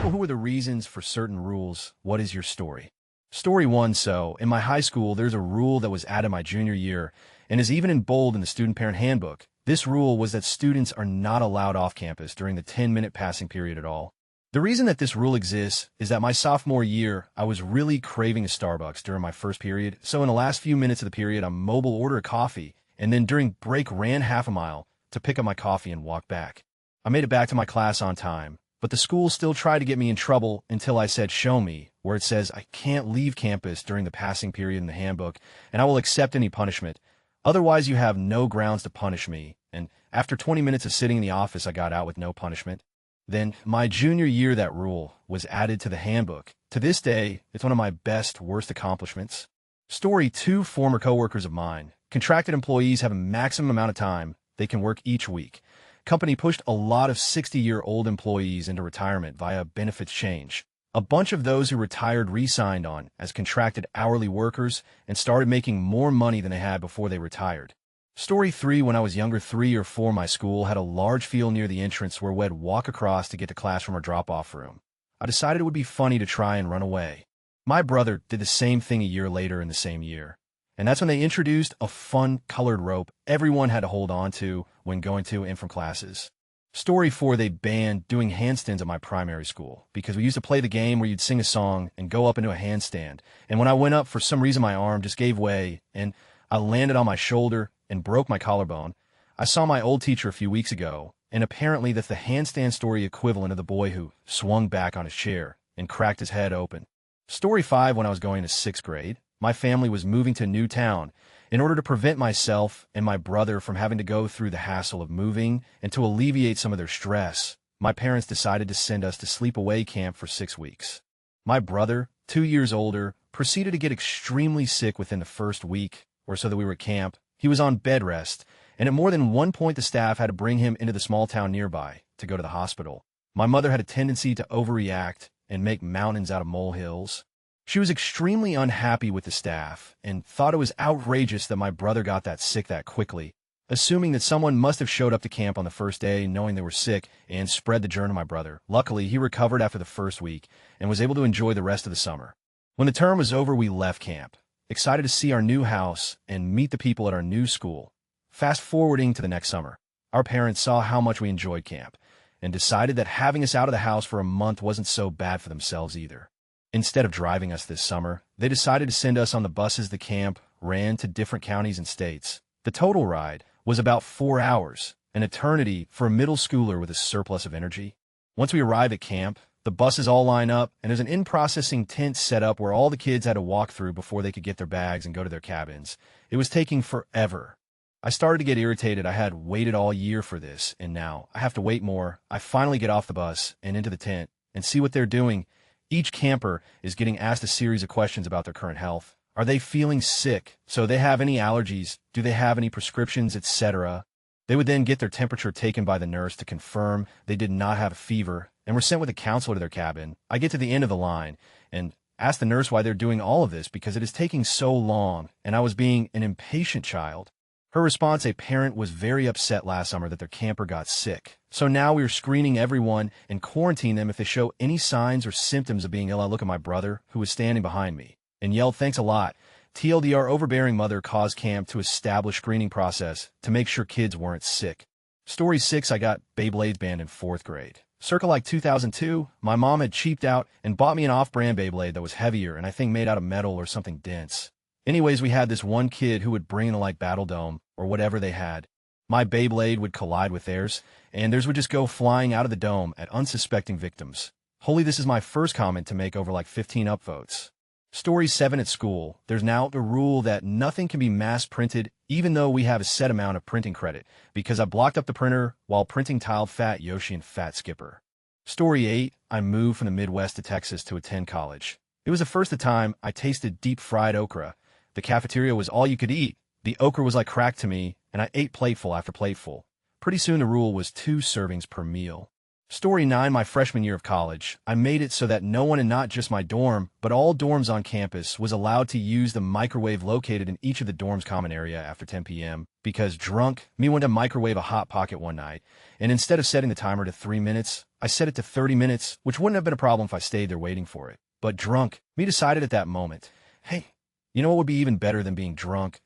Who are the reasons for certain rules? What is your story? Story 1. So, in my high school, there's a rule that was added my junior year and is even in bold in the student parent handbook. This rule was that students are not allowed off campus during the 10-minute passing period at all. The reason that this rule exists is that my sophomore year, I was really craving a Starbucks during my first period, so in the last few minutes of the period, I mobile order a coffee, and then during break ran half a mile to pick up my coffee and walk back. I made it back to my class on time, but the school still tried to get me in trouble until I said, "Show me," where it says I can't leave campus during the passing period in the handbook, and I will accept any punishment. Otherwise, you have no grounds to punish me. And after 20 minutes of sitting in the office, I got out with no punishment. Then, my junior year, that rule was added to the handbook. To this day, it's one of my best, worst accomplishments. Story 2. Former coworkers of mine. Contracted employees have a maximum amount of time they can work each week. Company pushed a lot of 60-year-old employees into retirement via benefits change. A bunch of those who retired re-signed on as contracted hourly workers and started making more money than they had before they retired. Story 3. When I was younger, 3 or 4, my school had a large field near the entrance where we'd walk across to get to class from our drop-off room. I decided it would be funny to try and run away. My brother did the same thing a year later in the same year. And that's when they introduced a fun colored rope everyone had to hold on to when going to and from classes. Story 4. They banned doing handstands at my primary school because we used to play the game where you'd sing a song and go up into a handstand. And when I went up, for some reason my arm just gave way and I landed on my shoulder and broke my collarbone. I saw my old teacher a few weeks ago, and apparently that's the handstand story equivalent of the boy who swung back on his chair and cracked his head open. Story 5. When I was going to 6th grade, my family was moving to a new town. In order to prevent myself and my brother from having to go through the hassle of moving and to alleviate some of their stress, my parents decided to send us to sleepaway camp for 6 weeks. My brother, 2 years older, proceeded to get extremely sick within the first week or so that we were at camp. He was on bed rest, and at more than one point the staff had to bring him into the small town nearby to go to the hospital. My mother had a tendency to overreact and make mountains out of molehills. She was extremely unhappy with the staff and thought it was outrageous that my brother got that sick that quickly, assuming that someone must have showed up to camp on the first day knowing they were sick and spread the germ to my brother. Luckily, he recovered after the first week and was able to enjoy the rest of the summer. When the term was over, we left camp, excited to see our new house and meet the people at our new school. Fast forwarding to the next summer, our parents saw how much we enjoyed camp and decided that having us out of the house for a month wasn't so bad for themselves either. Instead of driving us this summer, they decided to send us on the buses the camp ran to different counties and states. The total ride was about 4 hours, an eternity for a middle schooler with a surplus of energy. Once we arrive at camp, the buses all line up, and there's an in-processing tent set up where all the kids had to walk through before they could get their bags and go to their cabins. It was taking forever. I started to get irritated. I had waited all year for this, and now I have to wait more. I finally get off the bus and into the tent and see what they're doing. Each camper is getting asked a series of questions about their current health. Are they feeling sick? So they have any allergies? Do they have any prescriptions, etc.? They would then get their temperature taken by the nurse to confirm they did not have a fever and were sent with a counselor to their cabin. I get to the end of the line and ask the nurse why they're doing all of this because it is taking so long and I was being an impatient child. Her response: a parent was very upset last summer that their camper got sick. So now we are screening everyone and quarantine them if they show any signs or symptoms of being ill. I look at my brother, who was standing behind me, and yelled, "Thanks a lot." TLDR: overbearing mother caused camp to establish screening process to make sure kids weren't sick. Story 6. I got Beyblades banned in 4th grade. Circa like 2002, my mom had cheaped out and bought me an off-brand Beyblade that was heavier and I think made out of metal or something dense. Anyways, we had this one kid who would bring in like Battle Dome or whatever they had. My Beyblade would collide with theirs, and theirs would just go flying out of the dome at unsuspecting victims. Holy, this is my first comment to make over like 15 upvotes. Story 7. At school, there's now a rule that nothing can be mass printed even though we have a set amount of printing credit, because I blocked up the printer while printing tiled Fat Yoshi and Fat Skipper. Story 8. I moved from the Midwest to Texas to attend college. It was the first time I tasted deep-fried okra. The cafeteria was all you could eat. The okra was like crack to me, and I ate plateful after plateful. Pretty soon the rule was 2 servings per meal. Story 9, my freshman year of college. I made it so that no one, and not just my dorm, but all dorms on campus, was allowed to use the microwave located in each of the dorms' common area after 10 p.m. because drunk, me wanted to microwave a Hot Pocket one night, and instead of setting the timer to 3 minutes, I set it to 30 minutes, which wouldn't have been a problem if I stayed there waiting for it. But drunk, me decided at that moment, hey, you know what would be even better than being drunk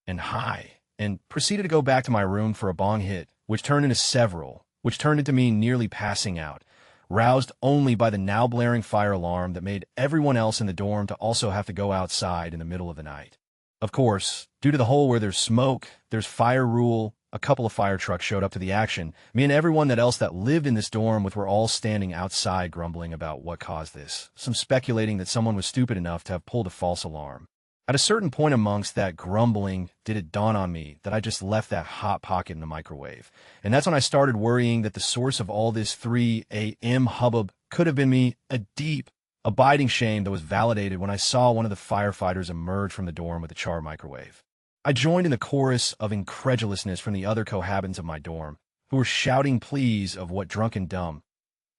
and high, and proceeded to go back to my room for a bong hit, which turned into several, which turned into me nearly passing out, roused only by the now blaring fire alarm that made everyone else in the dorm to also have to go outside in the middle of the night. Of course, due to the whole where there's smoke, there's fire rule, a couple of fire trucks showed up to the action. Me and everyone else that lived in this dorm were all standing outside grumbling about what caused this, some speculating that someone was stupid enough to have pulled a false alarm. At a certain point amongst that grumbling, did it dawn on me that I just left that Hot Pocket in the microwave. And that's when I started worrying that the source of all this 3 a.m. hubbub could have been me, a deep, abiding shame that was validated when I saw one of the firefighters emerge from the dorm with a charred microwave. I joined in the chorus of incredulousness from the other cohabitants of my dorm, who were shouting pleas of what drunk and dumb.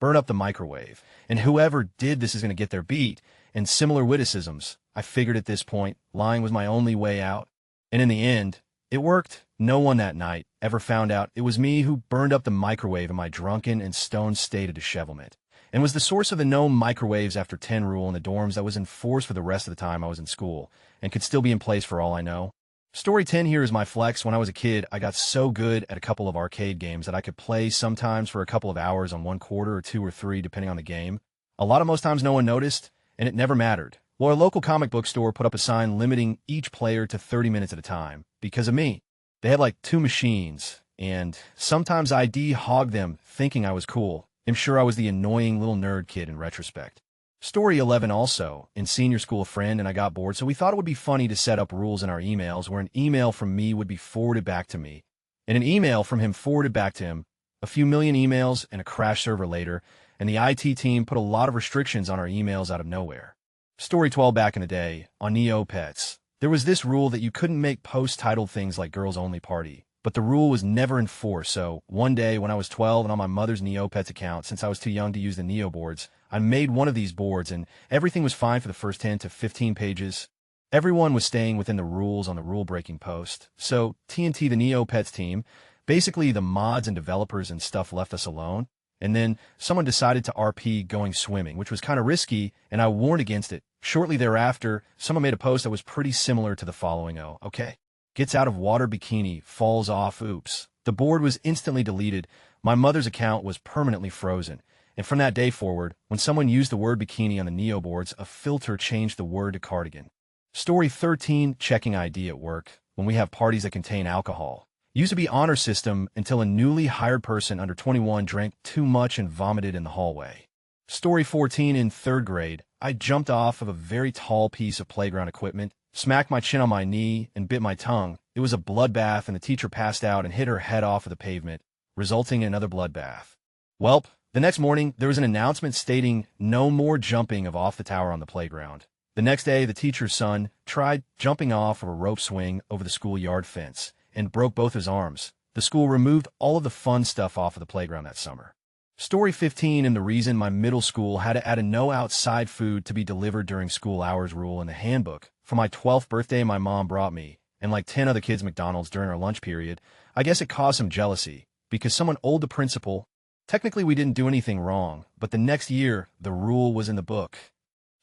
Burn up the microwave, and whoever did this is going to get their beat, and similar witticisms. I figured at this point, lying was my only way out. And in the end, it worked. No one that night ever found out it was me who burned up the microwave in my drunken and stoned state of dishevelment, and was the source of the no microwaves after 10 rule in the dorms that was in force for the rest of the time I was in school, and could still be in place for all I know. Story 10 here is my flex. When I was a kid, I got so good at a couple of arcade games that I could play sometimes for a couple of hours on 1 quarter or 2 or 3, depending on the game. Most times no one noticed, and it never mattered. Well, a local comic book store put up a sign limiting each player to 30 minutes at a time because of me. They had like 2 machines, and sometimes I'd hog them thinking I was cool. I'm sure I was the annoying little nerd kid in retrospect. Story 11 also, in senior school, a friend and I got bored, so we thought it would be funny to set up rules in our emails where an email from me would be forwarded back to me, and an email from him forwarded back to him, a few million emails and a crash server later, and the IT team put a lot of restrictions on our emails out of nowhere. Story 12, back in the day, on Neopets, there was this rule that you couldn't make posts titled things like Girls Only Party, but the rule was never enforced, so one day when I was 12 and on my mother's Neopets account, since I was too young to use the Neo boards, I made one of these boards and everything was fine for the first 10 to 15 pages. Everyone was staying within the rules on the rule-breaking post, so TNT, the Neopets team, basically the mods and developers and stuff, left us alone. And then someone decided to RP going swimming, which was kind of risky, and I warned against it. Shortly thereafter, someone made a post that was pretty similar to the following. Oh, okay. Gets out of water bikini, falls off, oops. The board was instantly deleted. My mother's account was permanently frozen. And from that day forward, when someone used the word bikini on the Neo boards, a filter changed the word to cardigan. Story 13, checking ID at work, when we have parties that contain alcohol. Used to be honor system until a newly hired person under 21 drank too much and vomited in the hallway. Story 14, in 3rd grade, I jumped off of a very tall piece of playground equipment, smacked my chin on my knee, and bit my tongue. It was a bloodbath, and the teacher passed out and hit her head off of the pavement, resulting in another bloodbath. Welp, the next morning, there was an announcement stating no more jumping off the tower on the playground. The next day, the teacher's son tried jumping off of a rope swing over the schoolyard fence and broke both his arms. The school removed all of the fun stuff off of the playground that summer. Story 15, and the reason my middle school had to add a no outside food to be delivered during school hours rule in the handbook. For my 12th birthday, my mom brought me, and like 10 other kids, McDonald's during our lunch period. I guess it caused some jealousy, because someone owed the principal. Technically, we didn't do anything wrong, but the next year, the rule was in the book.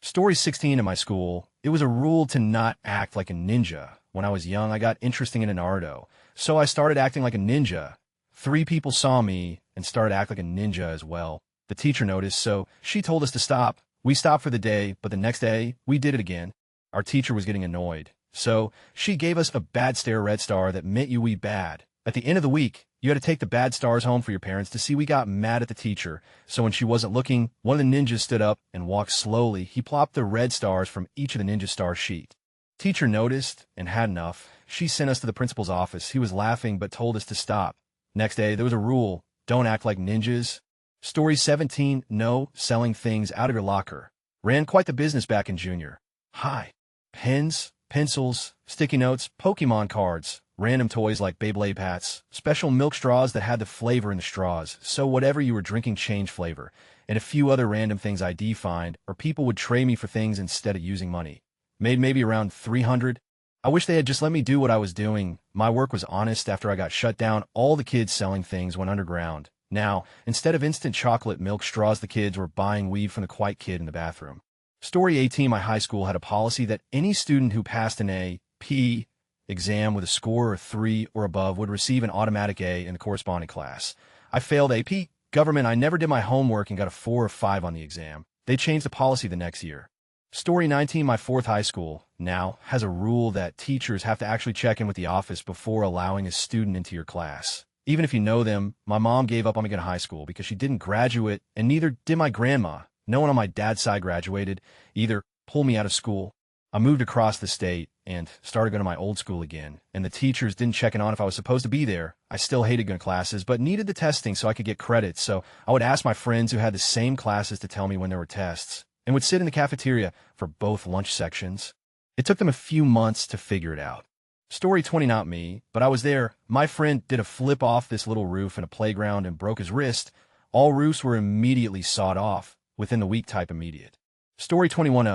Story 16, in my school, it was a rule to not act like a ninja. When I was young, I got interested in Naruto, so I started acting like a ninja. 3 people saw me and started acting like a ninja as well. The teacher noticed, so she told us to stop. We stopped for the day, but the next day, we did it again. Our teacher was getting annoyed, so she gave us a bad stare red star that meant we bad. At the end of the week, you had to take the bad stars home for your parents to see we got mad at the teacher, so when she wasn't looking, one of the ninjas stood up and walked slowly. He plopped the red stars from each of the ninja star sheet. Teacher noticed and had enough. She sent us to the principal's office. He was laughing but told us to stop. Next day, there was a rule. Don't act like ninjas. Story 17, no selling things out of your locker. Ran quite the business back in junior high. Pens, pencils, sticky notes, Pokemon cards, random toys like Beyblade hats, special milk straws that had the flavor in the straws, so whatever you were drinking changed flavor, and a few other random things ID find, or people would trade me for things instead of using money. Made maybe around 300. I wish they had just let me do what I was doing. My work was honest. After I got shut down, all the kids selling things went underground. Now, instead of instant chocolate milk straws, the kids were buying weed from the quiet kid in the bathroom. Story 18. My high school had a policy that any student who passed an AP exam with a score of 3 or above would receive an automatic A in the corresponding class. I failed AP government. I never did my homework and got a 4 or 5 on the exam. They changed the policy the next year. Story 19. My fourth high school now has a rule that teachers have to actually check in with the office before allowing a student into your class. Even if you know them. My mom gave up on me in high school because she didn't graduate, and neither did my grandma. No one on my dad's side graduated, either pulled me out of school. I moved across the state and started going to my old school again, and the teachers didn't check in on if I was supposed to be there. I still hated going to classes, but needed the testing so I could get credit, so I would ask my friends who had the same classes to tell me when there were tests, and would sit in the cafeteria for both lunch sections. It took them a few months to figure it out. Story 20. Not me, but I was there. My friend did a flip off this little roof in a playground and broke his wrist. All roofs were immediately sawed off, within the week type immediate. Story 21.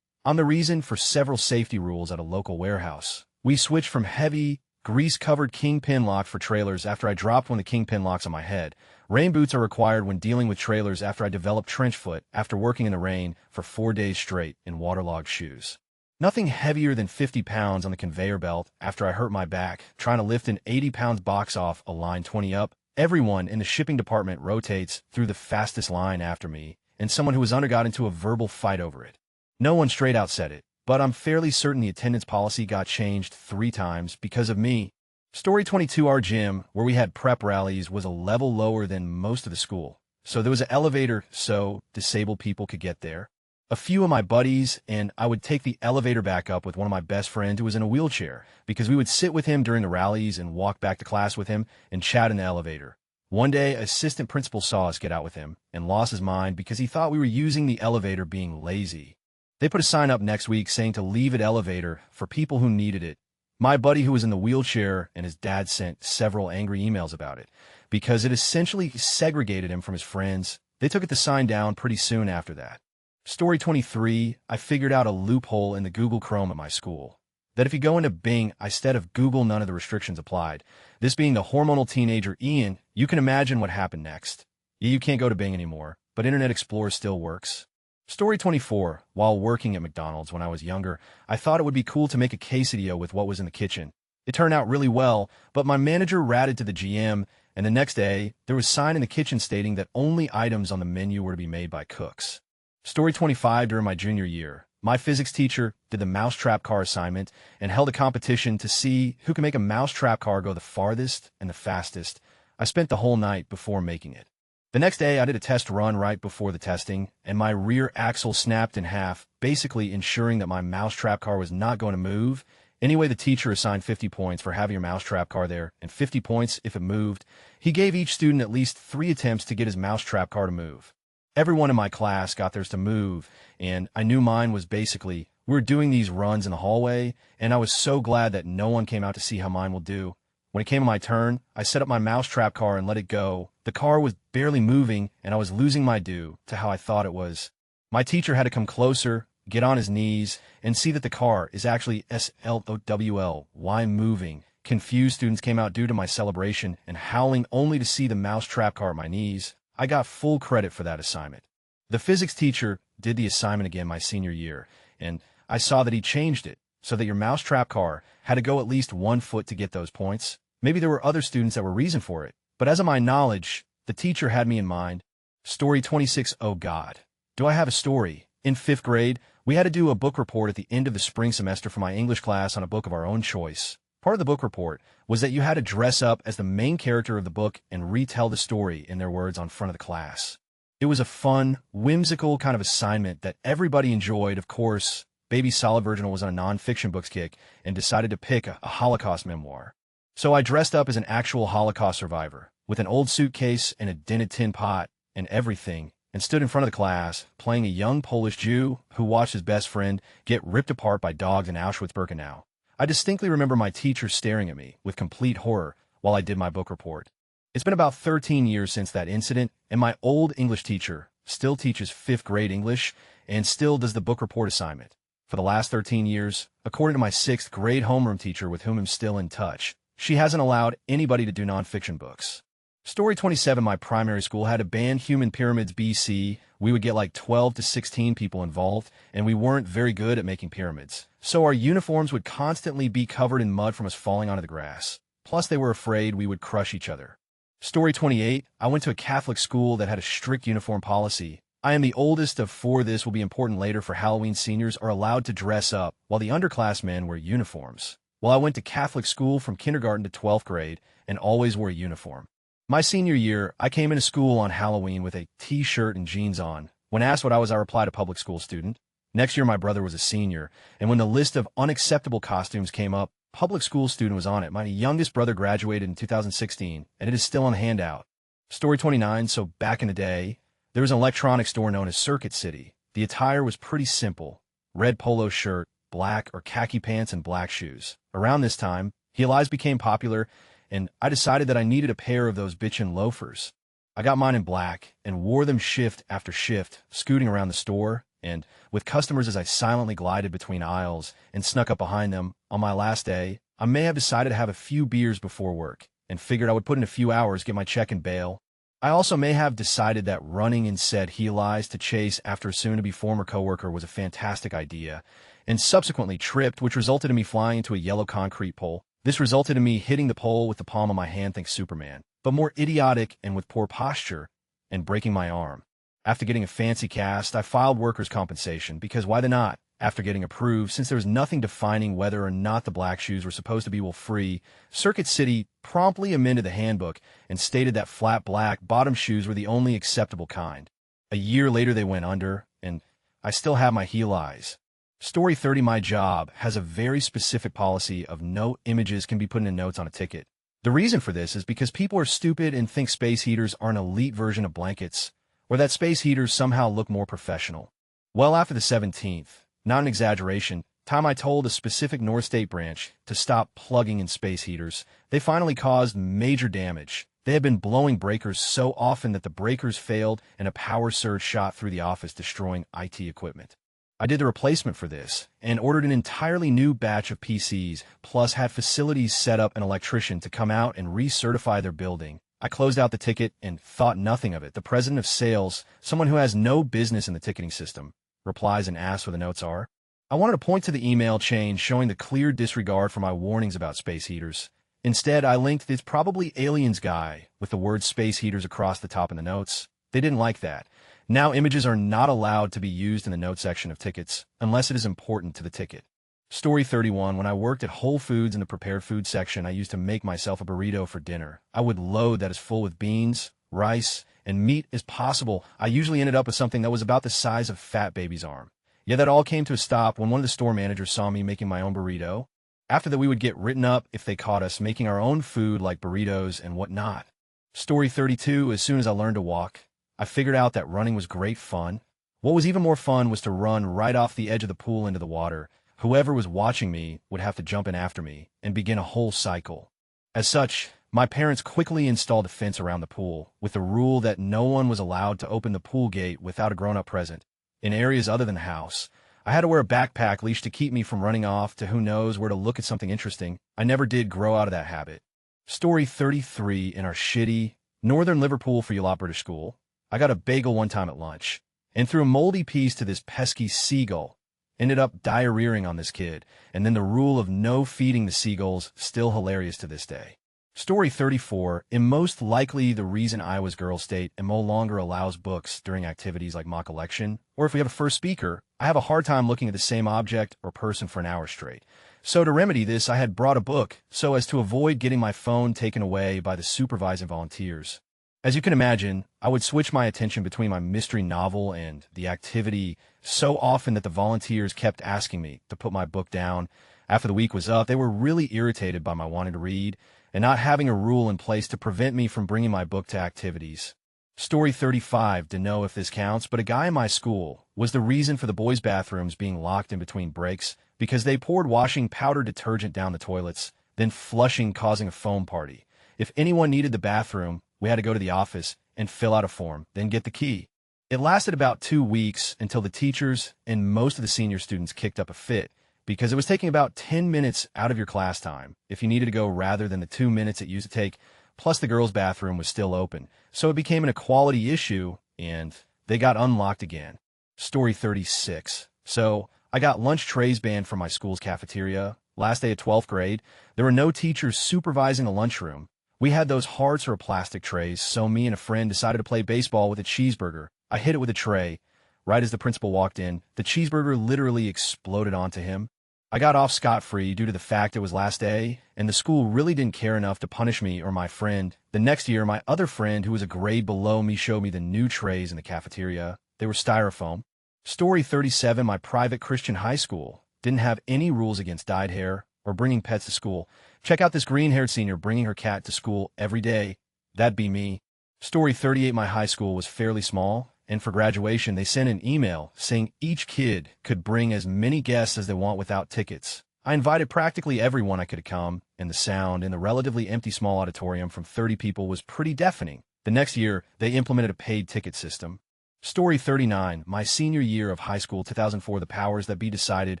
I'm the reason for several safety rules at a local warehouse. We switched from heavy, grease-covered kingpin lock for trailers after I dropped one of the kingpin locks on my head. Rain boots are required when dealing with trailers after I developed trench foot after working in the rain for 4 days straight in waterlogged shoes. Nothing heavier than 50 pounds on the conveyor belt after I hurt my back trying to lift an 80 pounds box off a line 20 up. Everyone in the shipping department rotates through the fastest line after me, and someone who has got into a verbal fight over it. No one straight out said it, but I'm fairly certain the attendance policy got changed 3 times because of me. Story 22. Our gym, where we had prep rallies, was a level lower than most of the school, so there was an elevator so disabled people could get there. A few of my buddies and I would take the elevator back up with one of my best friends who was in a wheelchair, because we would sit with him during the rallies and walk back to class with him and chat in the elevator. One day, assistant principal saw us get out with him and lost his mind because he thought we were using the elevator being lazy. They put a sign up next week saying to leave an elevator for people who needed it. My buddy who was in the wheelchair and his dad sent several angry emails about it because it essentially segregated him from his friends. They took the sign down pretty soon after that. Story 23. I figured out a loophole in the Google Chrome at my school. That if you go into Bing instead of Google, none of the restrictions applied. This being the hormonal teenager Ian, you can imagine what happened next. You can't go to Bing anymore, but Internet Explorer still works. Story 24. While working at McDonald's when I was younger, I thought it would be cool to make a quesadilla with what was in the kitchen. It turned out really well, but my manager ratted to the GM, and the next day, there was a sign in the kitchen stating that only items on the menu were to be made by cooks. Story 25. During my junior year, my physics teacher did the mousetrap car assignment and held a competition to see who can make a mousetrap car go the farthest and the fastest. I spent the whole night before making it. The next day, I did a test run right before the testing, and my rear axle snapped in half, basically ensuring that my mousetrap car was not going to move. Anyway, the teacher assigned 50 points for having your mousetrap car there, and 50 points if it moved. He gave each student at least 3 attempts to get his mousetrap car to move. Everyone in my class got theirs to move, and I knew mine was basically, we were doing these runs in the hallway, and I was so glad that no one came out to see how mine will do. When it came to my turn, I set up my mousetrap car and let it go. The car was barely moving, and I was losing my due to how I thought it was. My teacher had to come closer, get on his knees, and see that the car is actually SLOWL. Moving. Confused students came out due to my celebration and howling only to see the mousetrap car at my knees. I got full credit for that assignment. The physics teacher did the assignment again my senior year, and I saw that he changed it so that your mousetrap car had to go at least 1 foot to get those points. Maybe there were other students that were reason for it, but as of my knowledge, the teacher had me in mind. Story 26. Oh God. Do I have a story? In 5th grade, we had to do a book report at the end of the spring semester for my English class on a book of our own choice. Part of the book report was that you had to dress up as the main character of the book and retell the story in their words on front of the class. It was a fun, whimsical kind of assignment that everybody enjoyed. Of course, Baby Solid Virginal was on a non-fiction books kick and decided to pick a Holocaust memoir. So I dressed up as an actual Holocaust survivor, with an old suitcase and a dented tin pot and everything, and stood in front of the class, playing a young Polish Jew who watched his best friend get ripped apart by dogs in Auschwitz-Birkenau. I distinctly remember my teacher staring at me with complete horror while I did my book report. It's been about 13 years since that incident, and my old English teacher still teaches 5th grade English and still does the book report assignment. For the last 13 years, according to my 6th grade homeroom teacher with whom I'm still in touch, she hasn't allowed anybody to do nonfiction books. Story 27, my primary school had a band Human Pyramids BC. We would get like 12 to 16 people involved, and we weren't very good at making pyramids. So our uniforms would constantly be covered in mud from us falling onto the grass. Plus, they were afraid we would crush each other. Story 28, I went to a Catholic school that had a strict uniform policy. I am the oldest of 4. This will be important later. For Halloween, seniors are allowed to dress up, while the underclassmen wear uniforms. Well, I went to Catholic school from kindergarten to 12th grade and always wore a uniform. My senior year, I came into school on Halloween with a t-shirt and jeans on. When asked what I was, I replied, a public school student. Next year, my brother was a senior, and when the list of unacceptable costumes came up, public school student was on it. My youngest brother graduated in 2016, and it is still on the handout. Story 29, so back in the day, there was an electronics store known as Circuit City. The attire was pretty simple. Red polo shirt, black or khaki pants, and black shoes. Around this time, heelys became popular, and I decided that I needed a pair of those bitchin' loafers. I got mine in black and wore them shift after shift, scooting around the store, and with customers as I silently glided between aisles and snuck up behind them. On my last day, I may have decided to have a few beers before work and figured I would put in a few hours, get my check, and bail. I also may have decided that running in said heelys to chase after a soon-to-be former coworker was a fantastic idea, and subsequently tripped, which resulted in me flying into a yellow concrete pole. This resulted in me hitting the pole with the palm of my hand, thanks Superman, but more idiotic and with poor posture, and breaking my arm. After getting a fancy cast, I filed workers' compensation, because why the not? After getting approved, since there was nothing defining whether or not the black shoes were supposed to be wool-free, Circuit City promptly amended the handbook and stated that flat black bottom shoes were the only acceptable kind. A year later, they went under, and I still have my heelys. Story 30, my job has a very specific policy of no images can be put in notes on a ticket. The reason for this is because people are stupid and think space heaters are an elite version of blankets, or that space heaters somehow look more professional. Well, after the 17th, not an exaggeration, time I told a specific North State branch to stop plugging in space heaters, they finally caused major damage. They had been blowing breakers so often that the breakers failed and a power surge shot through the office, destroying IT equipment. I did the replacement for this and ordered an entirely new batch of PCs, plus had facilities set up an electrician to come out and recertify their building. I closed out the ticket and thought nothing of it. The president of sales, someone who has no business in the ticketing system, replies and asks where the notes are. I wanted to point to the email chain showing the clear disregard for my warnings about space heaters. Instead, I linked this probably aliens guy with the word space heaters across the top in the notes. They didn't like that. Now images are not allowed to be used in the note section of tickets unless it is important to the ticket. Story 31, when I worked at Whole Foods in the prepared food section, I used to make myself a burrito for dinner. I would load that as full with beans, rice, and meat as possible. I usually ended up with something that was about the size of Fat Baby's arm. Yet that all came to a stop when one of the store managers saw me making my own burrito. After that, we would get written up if they caught us making our own food like burritos and whatnot. Story 32, as soon as I learned to walk, I figured out that running was great fun. What was even more fun was to run right off the edge of the pool into the water. Whoever was watching me would have to jump in after me and begin a whole cycle. As such, my parents quickly installed a fence around the pool with the rule that no one was allowed to open the pool gate without a grown-up present. In areas other than the house, I had to wear a backpack leash to keep me from running off to who knows where to look at something interesting. I never did grow out of that habit. Story 33, in our shitty Northern Liverpool for you lot British school, I got a bagel one time at lunch and threw a moldy piece to this pesky seagull. Ended up diarrheaing on this kid, and then the rule of no feeding the seagulls, still hilarious to this day. Story 34, in most likely the reason Iowa's Girl State no longer allows books during activities like mock election, or if we have a first speaker, I have a hard time looking at the same object or person for an hour straight. So to remedy this, I had brought a book so as to avoid getting my phone taken away by the supervising volunteers. As you can imagine, I would switch my attention between my mystery novel and the activity so often that the volunteers kept asking me to put my book down. After the week was up, they were really irritated by my wanting to read and not having a rule in place to prevent me from bringing my book to activities. Story 35, to know if this counts, but a guy in my school was the reason for the boys' bathrooms being locked in between breaks because they poured washing powder detergent down the toilets, then flushing causing a foam party. If anyone needed the bathroom, we had to go to the office and fill out a form, then get the key. It lasted about 2 weeks until the teachers and most of the senior students kicked up a fit because it was taking about 10 minutes out of your class time if you needed to go rather than the 2 minutes it used to take, plus the girls' bathroom was still open. So it became an equality issue, and they got unlocked again. Story 36. So I got lunch trays banned from my school's cafeteria. Last day of 12th grade, there were no teachers supervising the lunchroom. We had those hearts or plastic trays, so me and a friend decided to play baseball with a cheeseburger. I hit it with a tray. Right as the principal walked in, the cheeseburger literally exploded onto him. I got off scot-free due to the fact it was last day, and the school really didn't care enough to punish me or my friend. The next year, my other friend, who was a grade below me, showed me the new trays in the cafeteria. They were styrofoam. Story 37, my private Christian high school didn't have any rules against dyed hair or bringing pets to school. Check out this green-haired senior bringing her cat to school every day. That'd be me. Story 38, my high school was fairly small, and for graduation, they sent an email saying each kid could bring as many guests as they want without tickets. I invited practically everyone I could come, and the sound in the relatively empty small auditorium from 30 people was pretty deafening. The next year, they implemented a paid ticket system. Story 39, my senior year of high school, 2004, the powers that be decided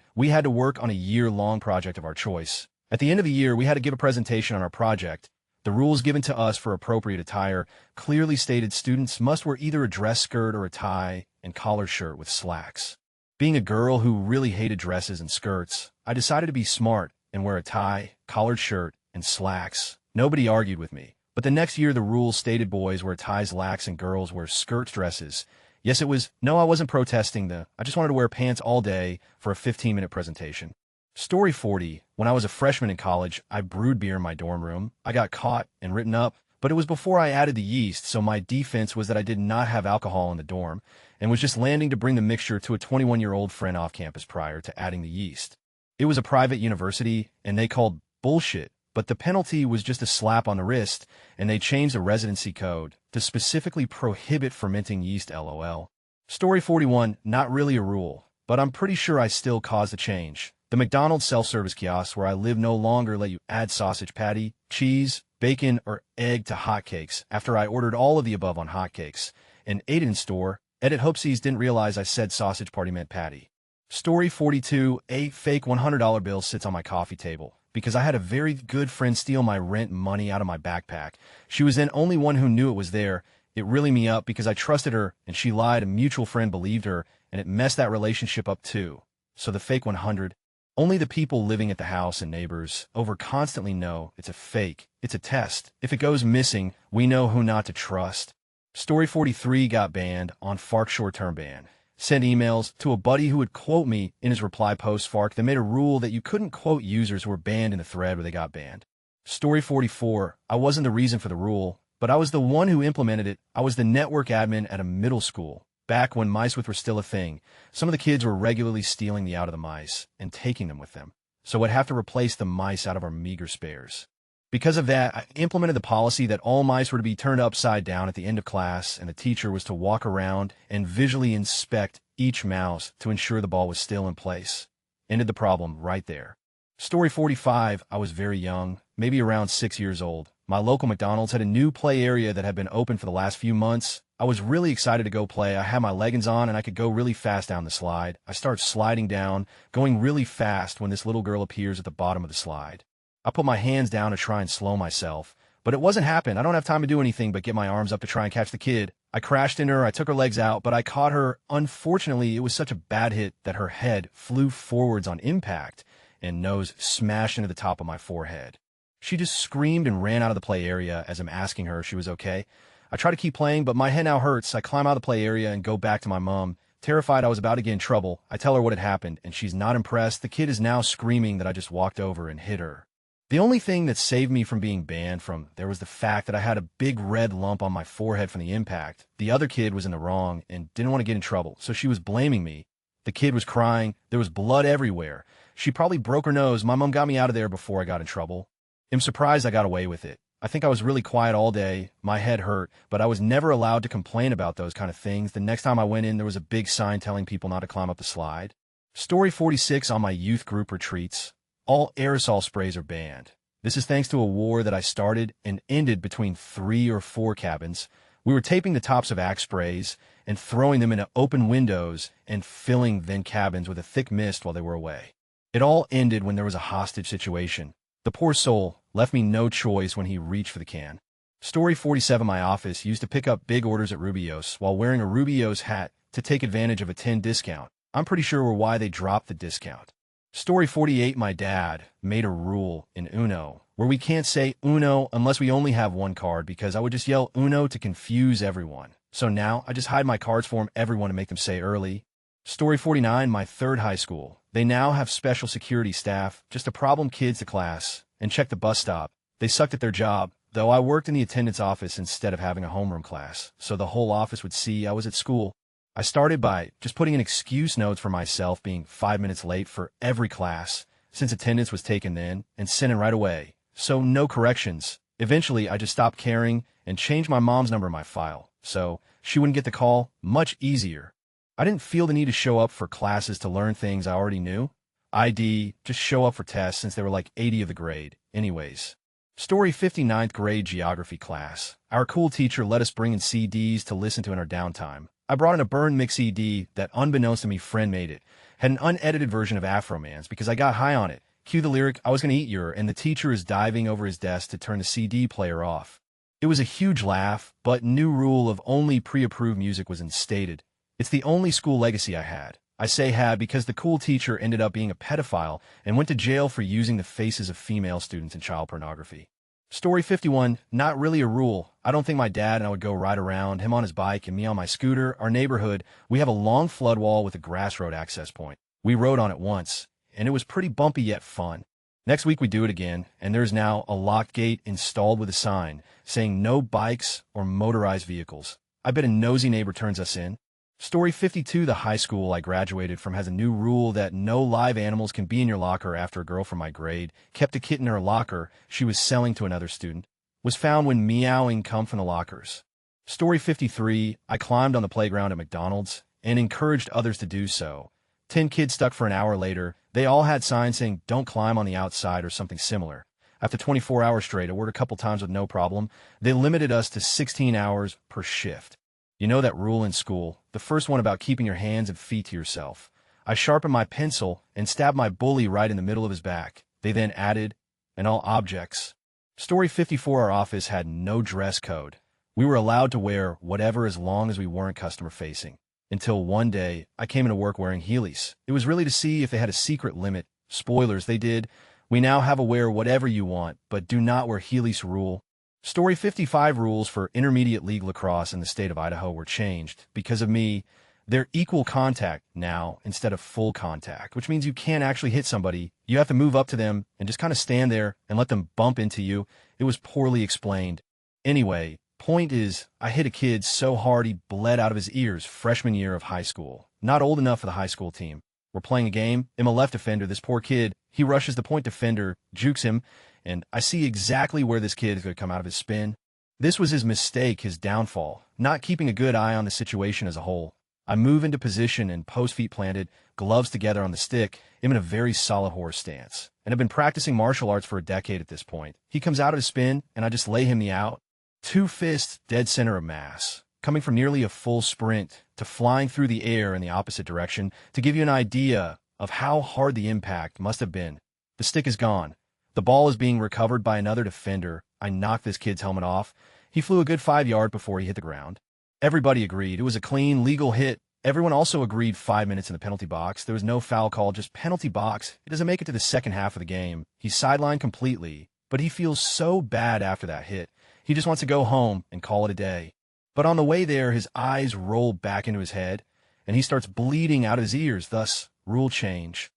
we had to work on a year-long project of our choice. At the end of the year, we had to give a presentation on our project. The rules given to us for appropriate attire clearly stated students must wear either a dress skirt or a tie and collared shirt with slacks. Being a girl who really hated dresses and skirts, I decided to be smart and wear a tie, collared shirt, and slacks. Nobody argued with me. But the next year, the rules stated boys wear ties, slacks, and girls wear skirts, dresses. Yes, I wasn't protesting I just wanted to wear pants all day for a 15-minute presentation. Story 40, when I was a freshman in college, I brewed beer in my dorm room. I got caught and written up, but it was before I added the yeast, so my defense was that I did not have alcohol in the dorm and was just landing to bring the mixture to a 21-year-old friend off campus prior to adding the yeast. It was a private university, and they called bullshit, but the penalty was just a slap on the wrist, and they changed the residency code to specifically prohibit fermenting yeast, LOL. Story 41, not really a rule, but I'm pretty sure I still caused a change. The McDonald's self-service kiosks where I live no longer let you add sausage patty, cheese, bacon, or egg to hotcakes after I ordered all of the above on hotcakes. And ate it in store. Edit hoopsies didn't realize I said sausage party meant patty. Story 42, a fake $100 bill sits on my coffee table because I had a very good friend steal my rent money out of my backpack. She was then only one who knew it was there. It really me up because I trusted her and she lied. A mutual friend believed her and it messed that relationship up too. So the fake 100. Only the people living at the house and neighbors over constantly know it's a fake. It's a test. If it goes missing, we know who not to trust. Story 43 got banned on Fark short-term ban. Sent emails to a buddy who would quote me in his reply post Fark that made a rule that you couldn't quote users who were banned in the thread where they got banned. Story 44, I wasn't the reason for the rule, but I was the one who implemented it. I was the network admin at a middle school. Back when mice were still a thing, some of the kids were regularly stealing the out of the mice and taking them with them. So I'd have to replace the mice out of our meager spares. Because of that, I implemented the policy that all mice were to be turned upside down at the end of class, and the teacher was to walk around and visually inspect each mouse to ensure the ball was still in place. Ended the problem right there. Story 45, I was very young, maybe around 6 years old. My local McDonald's had a new play area that had been open for the last few months. I was really excited to go play. I had my leggings on and I could go really fast down the slide. I start sliding down, going really fast when this little girl appears at the bottom of the slide. I put my hands down to try and slow myself, but it wasn't happening. I don't have time to do anything but get my arms up to try and catch the kid. I crashed into her, I took her legs out, but I caught her. Unfortunately, it was such a bad hit that her head flew forwards on impact and nose smashed into the top of my forehead. She just screamed and ran out of the play area as I'm asking her if she was okay. I try to keep playing, but my head now hurts. I climb out of the play area and go back to my mom. Terrified I was about to get in trouble, I tell her what had happened, and she's not impressed. The kid is now screaming that I just walked over and hit her. The only thing that saved me from being banned from there was the fact that I had a big red lump on my forehead from the impact. The other kid was in the wrong and didn't want to get in trouble, so she was blaming me. The kid was crying. There was blood everywhere. She probably broke her nose. My mom got me out of there before I got in trouble. I'm surprised I got away with it. I think I was really quiet all day. My head hurt, but I was never allowed to complain about those kind of things. The next time I went in, there was a big sign telling people not to climb up the slide. Story 46 on my youth group retreats. All aerosol sprays are banned. This is thanks to a war that I started and ended between 3 or 4 cabins. We were taping the tops of Axe sprays and throwing them into open windows and filling then cabins with a thick mist while they were away. It all ended when there was a hostage situation. The poor soul left me no choice when he reached for the can. Story 47 my office used to pick up big orders at Rubio's while wearing a Rubio's hat to take advantage of a 10 discount. I'm pretty sure we're why they dropped the discount. Story 48 my dad made a rule in Uno where we can't say Uno unless we only have one card because I would just yell Uno to confuse everyone. So now I just hide my cards for everyone to make them say early. Story 49 my third high school. They now have special security staff, just a problem kids to class, and check the bus stop. They sucked at their job, though I worked in the attendance office instead of having a homeroom class, so the whole office would see I was at school. I started by just putting in excuse notes for myself being 5 minutes late for every class, since attendance was taken then, and sending right away. So no corrections. Eventually, I just stopped caring and changed my mom's number in my file, so she wouldn't get the call. Much easier. I didn't feel the need to show up for classes to learn things I already knew. Just show up for tests since they were like 80 of the grade. Anyways. Story 59th grade geography class. Our cool teacher let us bring in CDs to listen to in our downtime. I brought in a burn mix CD that, unbeknownst to me, friend made it. Had an unedited version of Afro-Man's because I got high on it. Cue the lyric, I was gonna eat your, and the teacher is diving over his desk to turn the CD player off. It was a huge laugh, but new rule of only pre-approved music was instated. It's the only school legacy I had. I say had because the cool teacher ended up being a pedophile and went to jail for using the faces of female students in child pornography. Story 51, not really a rule. I don't think my dad and I would go ride around, him on his bike and me on my scooter. Our neighborhood, we have a long flood wall with a grass road access point. We rode on it once, and it was pretty bumpy yet fun. Next week we do it again, and there's now a locked gate installed with a sign saying no bikes or motorized vehicles. I bet a nosy neighbor turns us in. Story 52, the high school I graduated from has a new rule that no live animals can be in your locker after a girl from my grade kept a kitten in her locker she was selling to another student, was found when meowing come from the lockers. Story 53, I climbed on the playground at McDonald's and encouraged others to do so. 10 kids stuck for an hour later. They all had signs saying don't climb on the outside or something similar. After 24 hours straight, I worked a couple times with no problem. They limited us to 16 hours per shift. You know that rule in school, the first one about keeping your hands and feet to yourself. I sharpened my pencil and stabbed my bully right in the middle of his back. They then added, and all objects. Story 54, our office had no dress code. We were allowed to wear whatever as long as we weren't customer-facing. Until one day, I came into work wearing Heelys. It was really to see if they had a secret limit. Spoilers, they did. We now have a wear whatever you want, but do not wear Heelys rule. Story 55 rules for intermediate league lacrosse in the state of Idaho were changed. Because of me, they're equal contact now instead of full contact, which means you can't actually hit somebody. You have to move up to them and just kind of stand there and let them bump into you. It was poorly explained. Anyway, point is, I hit a kid so hard he bled out of his ears freshman year of high school. Not old enough for the high school team. We're playing a game. I'm a left defender. This poor kid, he rushes the point defender, jukes him, and I see exactly where this kid is going to come out of his spin. This was his mistake, his downfall, not keeping a good eye on the situation as a whole. I move into position and post feet planted, gloves together on the stick. I'm in a very solid horse stance, and I've been practicing martial arts for a decade at this point. He comes out of his spin, and I just lay him the out. 2 fists, dead center of mass, coming from nearly a full sprint to flying through the air in the opposite direction to give you an idea of how hard the impact must have been. The stick is gone. The ball is being recovered by another defender. I knocked this kid's helmet off. He flew a good 5 yards before he hit the ground. Everybody agreed. It was a clean, legal hit. Everyone also agreed 5 minutes in the penalty box. There was no foul call, just penalty box. He doesn't make it to the second half of the game. He's sidelined completely, but he feels so bad after that hit. He just wants to go home and call it a day. But on the way there, his eyes roll back into his head, and he starts bleeding out of his ears, thus, rule change.